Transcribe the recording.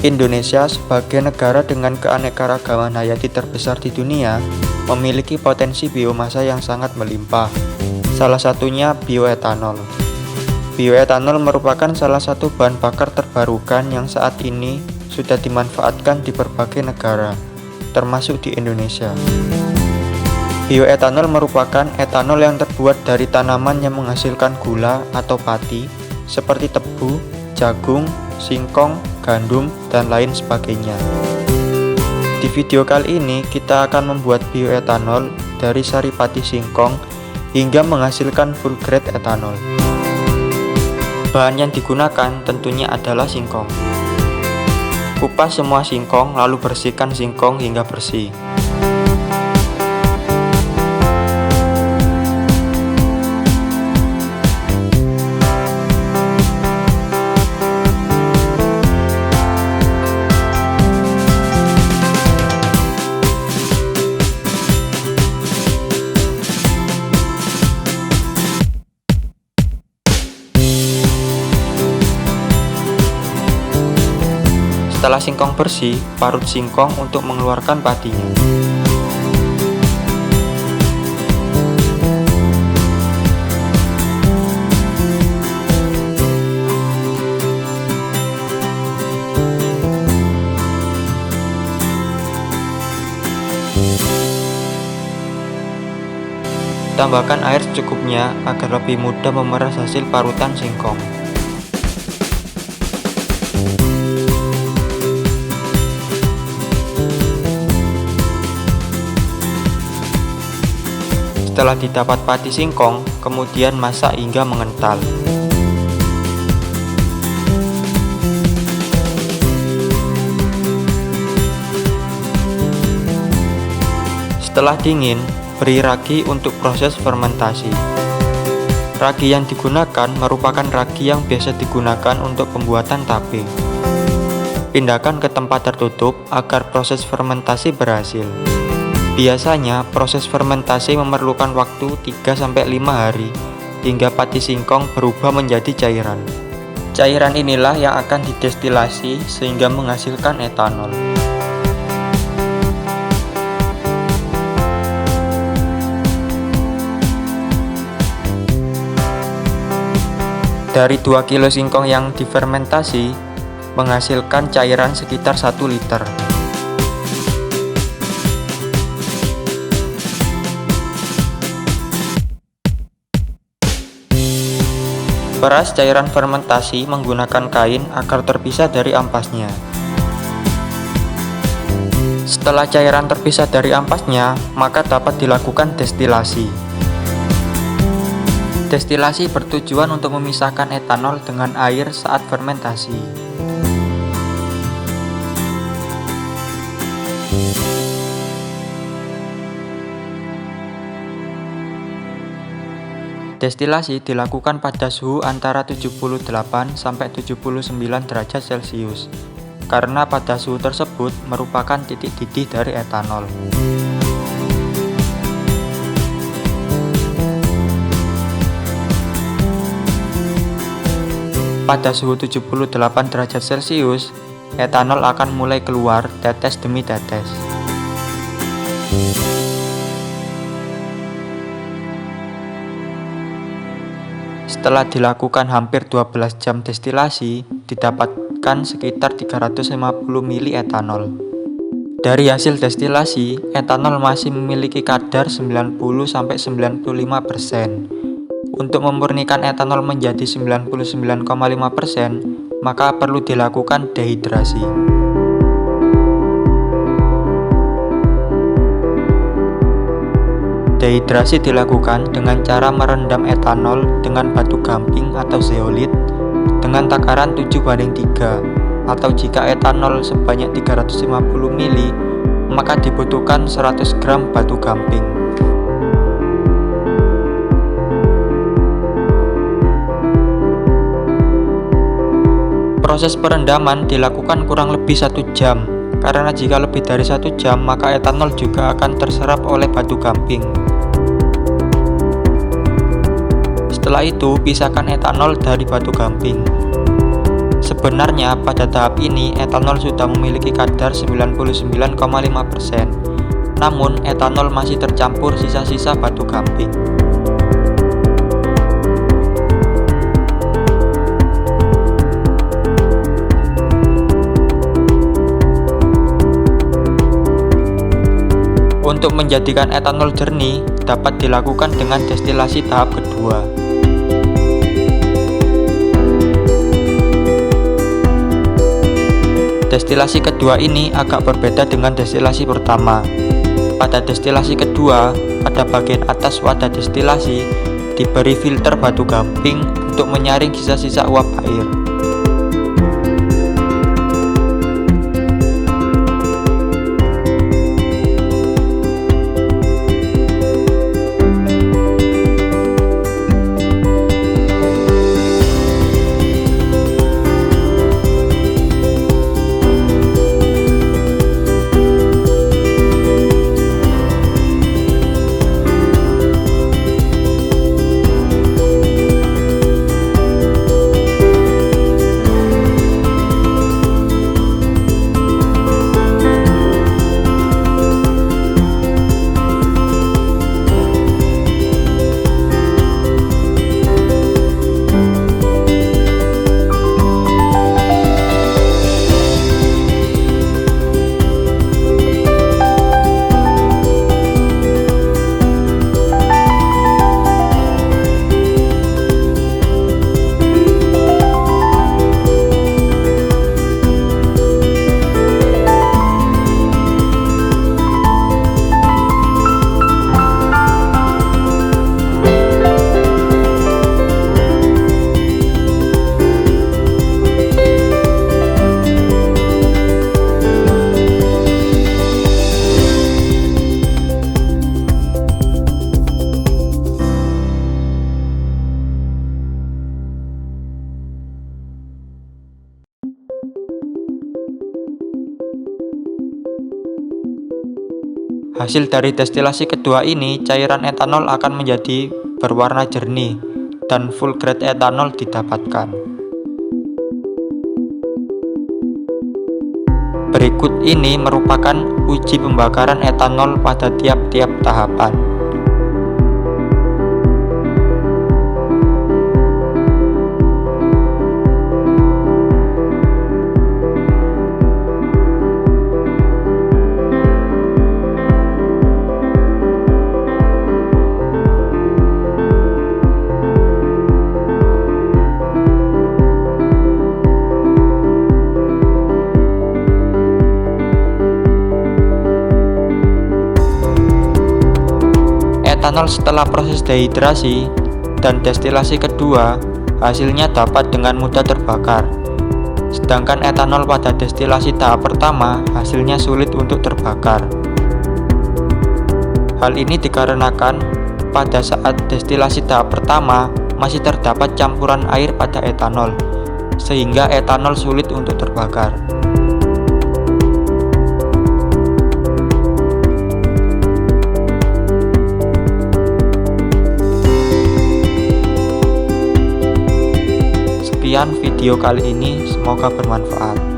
Indonesia sebagai negara dengan keanekaragaman hayati terbesar di dunia memiliki potensi biomasa yang sangat melimpah. Salah satunya bioetanol. Bioetanol merupakan salah satu bahan bakar terbarukan yang saat ini sudah dimanfaatkan di berbagai negara, termasuk di Indonesia. Bioetanol merupakan etanol yang terbuat dari tanaman yang menghasilkan gula atau pati seperti tebu, jagung, singkong, gandum, dan lain sebagainya. Di video kali ini kita akan membuat bioetanol dari sari pati singkong hingga menghasilkan full grade etanol. Bahan yang digunakan tentunya adalah singkong. Kupas semua singkong lalu bersihkan singkong hingga bersih. Setelah singkong bersih, parut singkong untuk mengeluarkan patinya. Tambahkan air secukupnya agar lebih mudah memeras hasil parutan singkong. Setelah didapat pati singkong, kemudian masak hingga mengental. Setelah dingin, beri ragi untuk proses fermentasi. Ragi yang digunakan merupakan ragi yang biasa digunakan untuk pembuatan tape. Pindahkan ke tempat tertutup agar proses fermentasi berhasil. Biasanya proses fermentasi memerlukan waktu 3-5 hari hingga pati singkong berubah menjadi cairan. Cairan inilah yang akan didestilasi sehingga menghasilkan etanol. Dari 2 kilo singkong yang difermentasi menghasilkan cairan sekitar 1 liter. Peras cairan fermentasi menggunakan kain agar terpisah dari ampasnya. Setelah cairan terpisah dari ampasnya, maka dapat dilakukan destilasi. Destilasi bertujuan untuk memisahkan etanol dengan air saat fermentasi. Destilasi dilakukan pada suhu antara 78 sampai 79 derajat Celcius, karena pada suhu tersebut merupakan titik didih dari etanol. Pada suhu 78 derajat Celcius, etanol akan mulai keluar tetes demi tetes. Setelah dilakukan hampir 12 jam destilasi, didapatkan sekitar 350 mili etanol. Dari hasil destilasi, etanol masih memiliki kadar 90-95%. Untuk memurnikan etanol menjadi 99,5%, maka perlu dilakukan dehidrasi. Dehidrasi dilakukan dengan cara merendam etanol dengan batu gamping atau zeolit dengan takaran 7:3, atau jika etanol sebanyak 350 ml, maka dibutuhkan 100 gram batu gamping. Proses perendaman dilakukan kurang lebih 1 jam, karena jika lebih dari 1 jam maka etanol juga akan terserap oleh batu gamping. Setelah itu, pisahkan etanol dari batu gamping. Sebenarnya pada tahap ini etanol sudah memiliki kadar 99,5%. Namun etanol masih tercampur sisa-sisa batu gamping. Untuk menjadikan etanol jernih dapat dilakukan dengan destilasi tahap kedua. Destilasi kedua ini agak berbeda dengan destilasi pertama. Pada destilasi kedua, pada bagian atas wadah destilasi diberi filter batu gamping untuk menyaring sisa-sisa uap air. Hasil dari destilasi kedua ini, cairan etanol akan menjadi berwarna jernih dan full grade etanol didapatkan. Berikut ini merupakan uji pembakaran etanol pada tiap-tiap tahapan. Etanol setelah proses dehidrasi dan destilasi kedua, hasilnya dapat dengan mudah terbakar. Sedangkan etanol pada destilasi tahap pertama, hasilnya sulit untuk terbakar. Hal ini dikarenakan pada saat destilasi tahap pertama masih terdapat campuran air pada etanol, sehingga etanol sulit untuk terbakar. Sekian video kali ini, semoga bermanfaat.